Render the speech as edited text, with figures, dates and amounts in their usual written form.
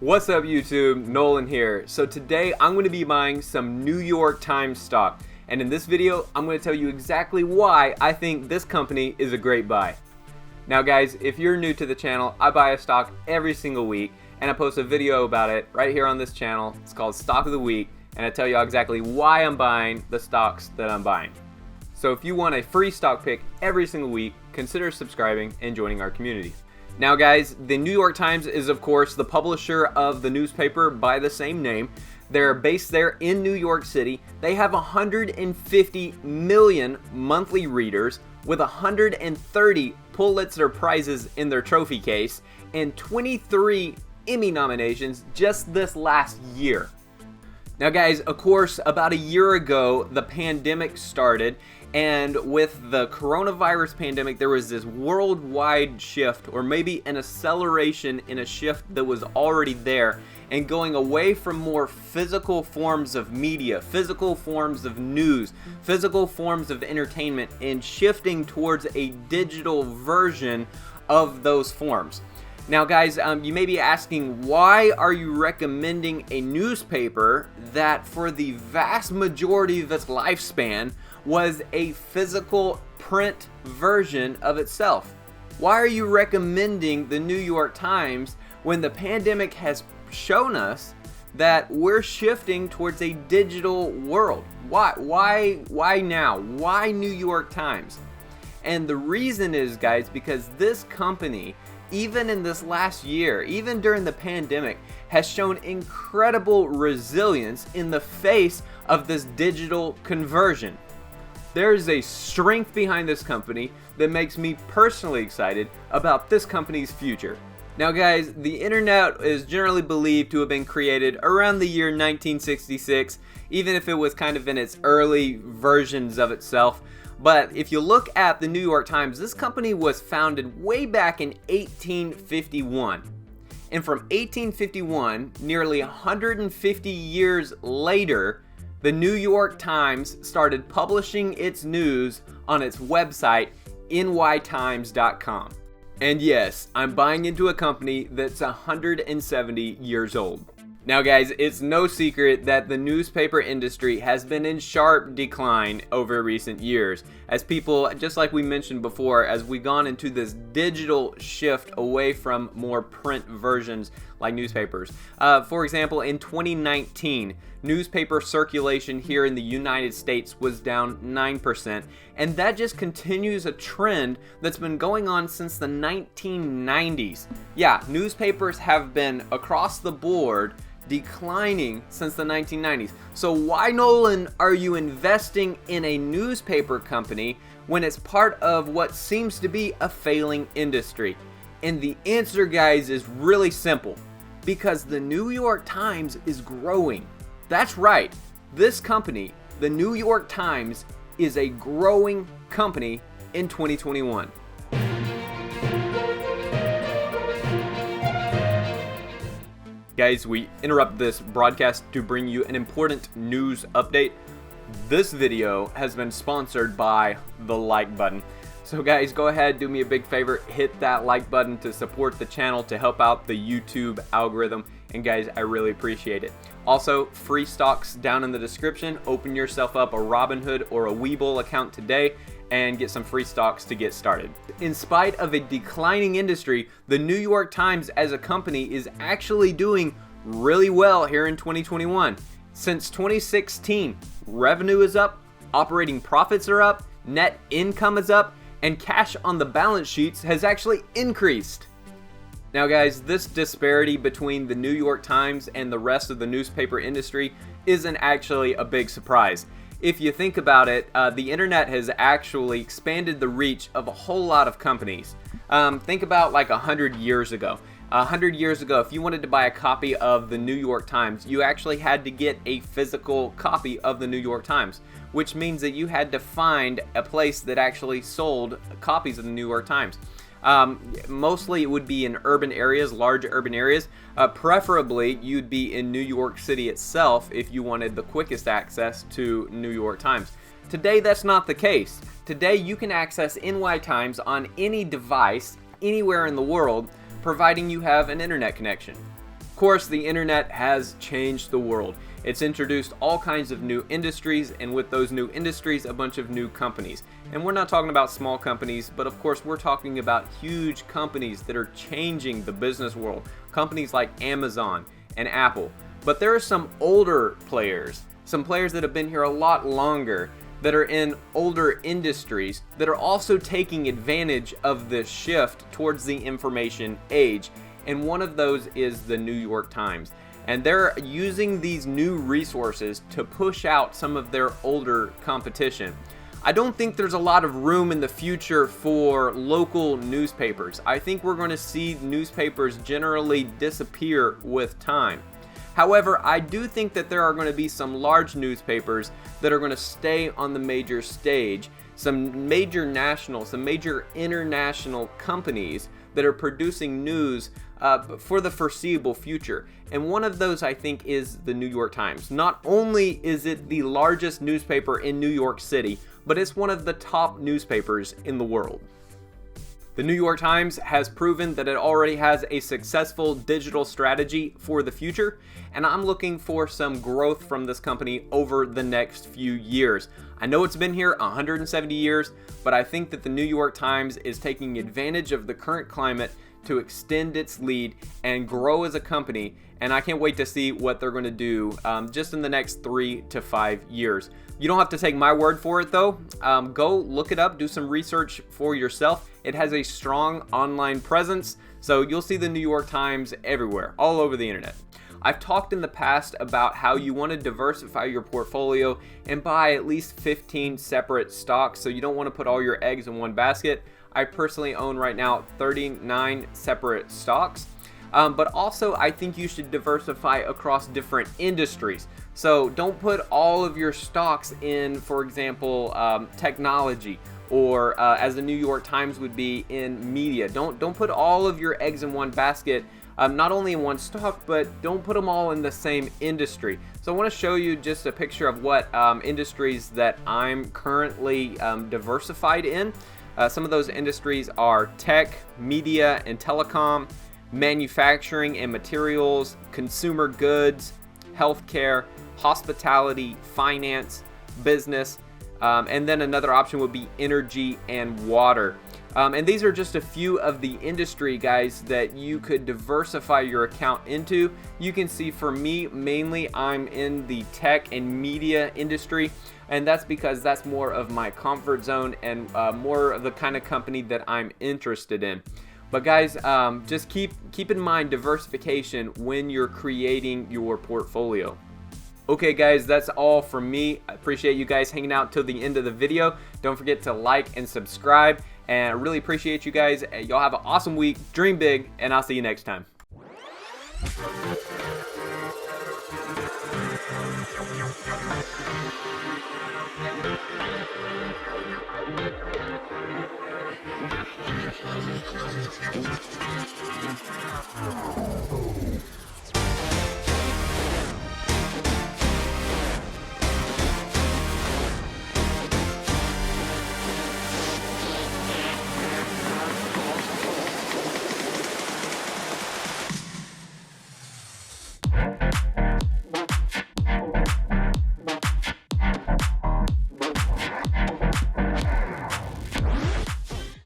What's up YouTube, Nolan here. So today I'm going to be buying some New York Times stock, and in this video I'm going to tell you exactly why I think this company is a great buy. Now guys, if you're new to the channel, I buy a stock every single week and I post a video about it right here on this channel. It's called Stock of the Week, and I tell you exactly why I'm buying the stocks that I'm buying. So if you want a free stock pick every single week, consider subscribing and joining our community. Now guys, the New York Times is of course the publisher of the newspaper by the same name. They're based there in New York City. They have 150 million monthly readers with 130 Pulitzer Prizes in their trophy case and 23 Emmy nominations just this last year. Now guys, of course, about a year ago, the pandemic started, and with the coronavirus pandemic, there was this worldwide shift, or maybe an acceleration in a shift that was already there, and going away from more physical forms of media, physical forms of news, physical forms of entertainment, and shifting towards a digital version of those forms. Now guys, you may be asking, why are you recommending a newspaper that for the vast majority of its lifespan was a physical print version of itself? Why are you recommending the New York Times when the pandemic has shown us that we're shifting towards a digital world? Why now? Why New York Times? And the reason is, guys, because this company, even in this last year, even during the pandemic, has shown incredible resilience in the face of this digital conversion. There is a strength behind this company that makes me personally excited about this company's future. Now guys, the internet is generally believed to have been created around the year 1966, even if it was kind of in its early versions of itself. But if you look at the New York Times, this company was founded way back in 1851. And from 1851, nearly 150 years later, the New York Times started publishing its news on its website, nytimes.com. And yes, I'm buying into a company that's 170 years old. Now guys, it's no secret that the newspaper industry has been in sharp decline over recent years, as people, just like we mentioned before, as we've gone into this digital shift away from more print versions like newspapers. For example, in 2019, newspaper circulation here in the United States was down 9%, and that just continues a trend that's been going on since the 1990s. Yeah, newspapers have been across the board declining since the 1990s. So why, Nolan, are you investing in a newspaper company when it's part of what seems to be a failing industry? And the answer, guys, is really simple. Because the New York Times is growing. That's right. This company, the New York Times, is a growing company in 2021. Guys, we interrupt this broadcast to bring you an important news update. This video has been sponsored by the like button. So guys, go ahead, do me a big favor, hit that like button to support the channel, to help out the YouTube algorithm. And guys, I really appreciate it. Also, free stocks down in the description. Open yourself up a Robinhood or a Webull account today and get some free stocks to get started. In spite of a declining industry, the New York Times as a company is actually doing really well here in 2021. Since 2016, revenue is up, operating profits are up, net income is up, and cash on the balance sheets has actually increased. Now guys, this disparity between the New York Times and the rest of the newspaper industry isn't actually a big surprise. If you think about it, the internet has actually expanded the reach of a whole lot of companies. Think about like 100 years ago. 100 years ago, if you wanted to buy a copy of the New York Times, you actually had to get a physical copy of the New York Times, which means that you had to find a place that actually sold copies of the New York Times. Mostly it would be in urban areas, large urban areas. Preferably you'd be in New York City itself if you wanted the quickest access to New York Times. Today that's not the case. Today you can access NY Times on any device, anywhere in the world, providing you have an internet connection. course, the internet has changed the world. It's introduced all kinds of new industries, and with those new industries, a bunch of new companies. And we're not talking about small companies, but of course we're talking about huge companies that are changing the business world. Companies like Amazon and Apple. But there are some older players, some players that have been here a lot longer, that are in older industries, that are also taking advantage of this shift towards the information age. And one of those is the New York Times. And they're using these new resources to push out some of their older competition. I don't think there's a lot of room in the future for local newspapers. I think we're going to see newspapers generally disappear with time. However, I do think that there are going to be some large newspapers that are going to stay on the major stage, some major national, some major international companies that are producing news for the foreseeable future. And one of those, I think, is the New York Times. Not only is it the largest newspaper in New York City, but it's one of the top newspapers in the world. The New York Times has proven that it already has a successful digital strategy for the future, and I'm looking for some growth from this company over the next few years. I know it's been here 170 years, but I think that the New York Times is taking advantage of the current climate to extend its lead and grow as a company, and I can't wait to see what they're going to do just in the next 3 to 5 years. You don't have to take my word for it though. Go look it up, do some research for yourself. It has a strong online presence, so you'll see the New York Times everywhere, all over the internet. I've talked in the past about how you want to diversify your portfolio and buy at least 15 separate stocks, so you don't want to put all your eggs in one basket. I personally own right now 39 separate stocks. But also I think you should diversify across different industries. So don't put all of your stocks in, for example, technology, or as the New York Times would be, in media. Don't put all of your eggs in one basket, not only in one stock, but don't put them all in the same industry. So I want to show you just a picture of what industries that I'm currently diversified in. Some of those industries are tech, media and telecom, manufacturing and materials, consumer goods, healthcare, hospitality, finance, business, and then another option would be energy and water. And these are just a few of the industry, guys, that you could diversify your account into. You can see for me, mainly I'm in the tech and media industry, and that's because that's more of my comfort zone and more of the kind of company that I'm interested in. But guys, just keep in mind diversification when you're creating your portfolio. Okay guys, that's all from me. I appreciate you guys hanging out till the end of the video. Don't forget to like and subscribe, and I really appreciate you guys. Y'all have an awesome week, dream big, and I'll see you next time.